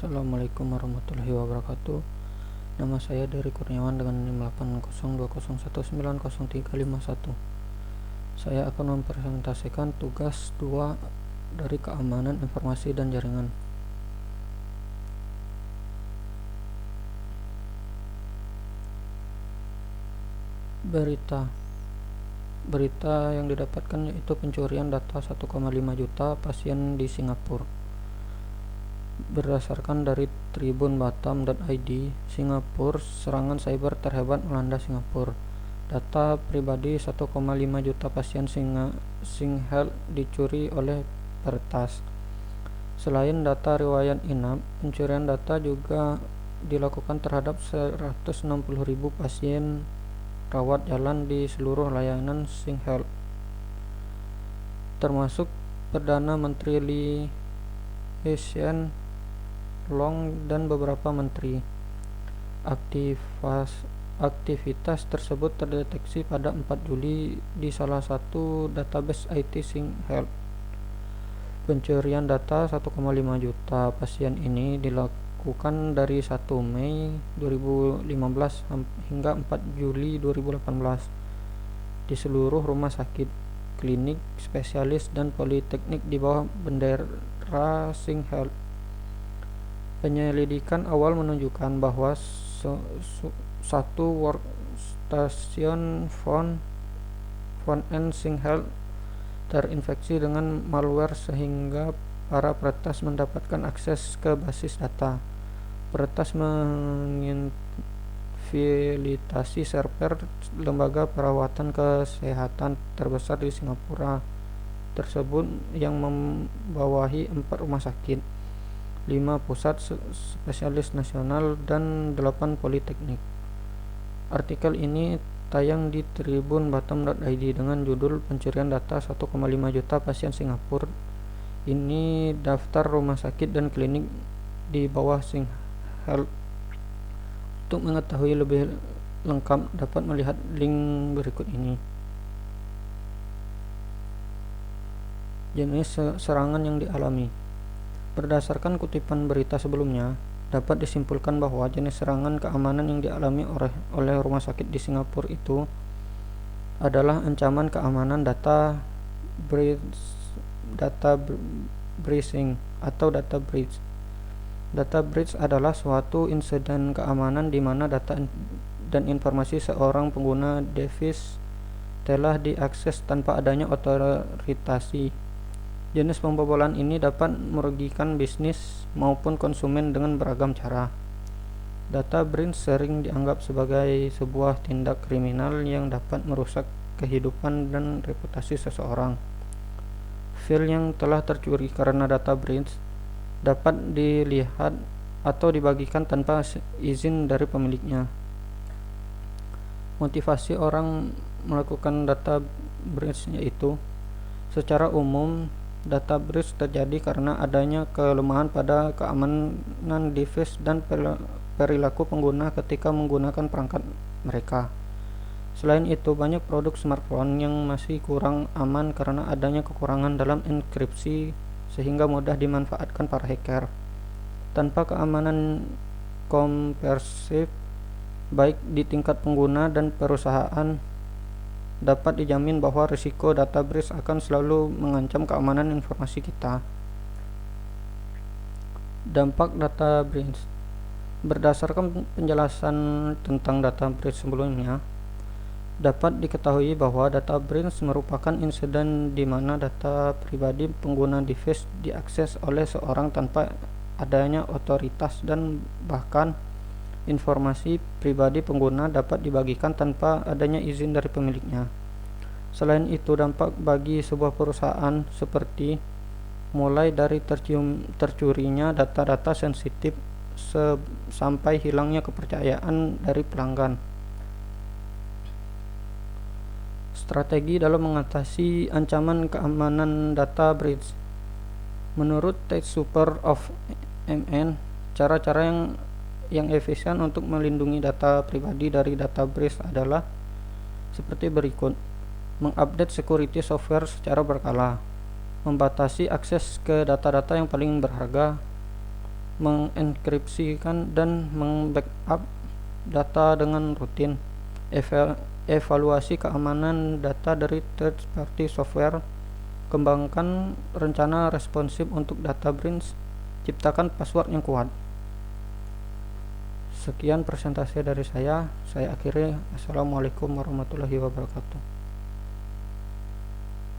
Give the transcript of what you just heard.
Assalamualaikum warahmatullahi wabarakatuh. Nama saya Dery Kurniawan dengan NIM 80201903551. Saya akan mempresentasikan tugas 2 dari keamanan informasi dan jaringan. Berita yang didapatkan yaitu pencurian data 1,5 juta pasien di Singapura. Berdasarkan dari tribunbatam.id, Singapura, serangan cyber terhebat melanda Singapura. Data pribadi 1,5 juta pasien SingHealth dicuri oleh peretas. Selain data riwayat inap, pencurian data juga dilakukan terhadap 160.000 pasien rawat jalan di seluruh layanan SingHealth, termasuk Perdana Menteri Lee Hsien Loong dan beberapa menteri. Aktivitas tersebut terdeteksi pada 4 Juli di salah satu database IT SingHealth. Pencurian data 1,5 juta pasien ini dilakukan dari 1 Mei 2015 hingga 4 Juli 2018 di seluruh rumah sakit, klinik, spesialis, dan politeknik di bawah bendera SingHealth. Penyelidikan awal menunjukkan bahwa satu workstation front-end SingHealth terinfeksi dengan malware sehingga para peretas mendapatkan akses ke basis data. Peretas menginfiltrasi server lembaga perawatan kesehatan terbesar di Singapura tersebut yang membawahi 4 rumah sakit, 5 pusat spesialis nasional, dan 8 politeknik. Artikel ini tayang di tribunbatam.id dengan judul Pencurian data 1,5 juta pasien Singapura. Ini daftar rumah sakit dan klinik di bawah SingHealth. Untuk mengetahui lebih lengkap dapat melihat link berikut ini. Jenis serangan yang dialami. Berdasarkan kutipan berita sebelumnya, dapat disimpulkan bahwa jenis serangan keamanan yang dialami oleh rumah sakit di Singapura itu adalah ancaman keamanan data breaching atau data breach. Data breach adalah suatu insiden keamanan di mana data dan informasi seorang pengguna device telah diakses tanpa adanya otorisasi. Jenis pembobolan ini dapat merugikan bisnis maupun konsumen dengan beragam cara. Data breach sering dianggap sebagai sebuah tindak kriminal yang dapat merusak kehidupan dan reputasi seseorang. File yang telah tercuri karena data breach dapat dilihat atau dibagikan tanpa izin dari pemiliknya. Motivasi orang melakukan data breach yaitu, secara umum, data breach terjadi karena adanya kelemahan pada keamanan device dan perilaku pengguna ketika menggunakan perangkat mereka. Selain itu, banyak produk smartphone yang masih kurang aman karena adanya kekurangan dalam enkripsi sehingga mudah dimanfaatkan para hacker. Tanpa keamanan komprehensif baik di tingkat pengguna dan perusahaan, dapat dijamin bahwa risiko data breach akan selalu mengancam keamanan informasi kita. Dampak data breach. Berdasarkan penjelasan tentang data breach sebelumnya, dapat diketahui bahwa data breach merupakan insiden di mana data pribadi pengguna device diakses oleh seorang tanpa adanya otoritas dan bahkan informasi pribadi pengguna dapat dibagikan tanpa adanya izin dari pemiliknya. Selain itu, dampak bagi sebuah perusahaan seperti mulai dari tercurinya data-data sensitif sampai hilangnya kepercayaan dari pelanggan. Strategi dalam mengatasi ancaman keamanan data breach. Menurut Tate Super of MN, cara-cara yang efisien untuk melindungi data pribadi dari data breach adalah seperti berikut: mengupdate security software secara berkala, membatasi akses ke data-data yang paling berharga, mengenkripsikan dan membackup data dengan rutin, evaluasi keamanan data dari third party software, kembangkan rencana responsif untuk data breach, ciptakan password yang kuat. Sekian presentasi dari saya akhiri. Assalamualaikum warahmatullahi wabarakatuh.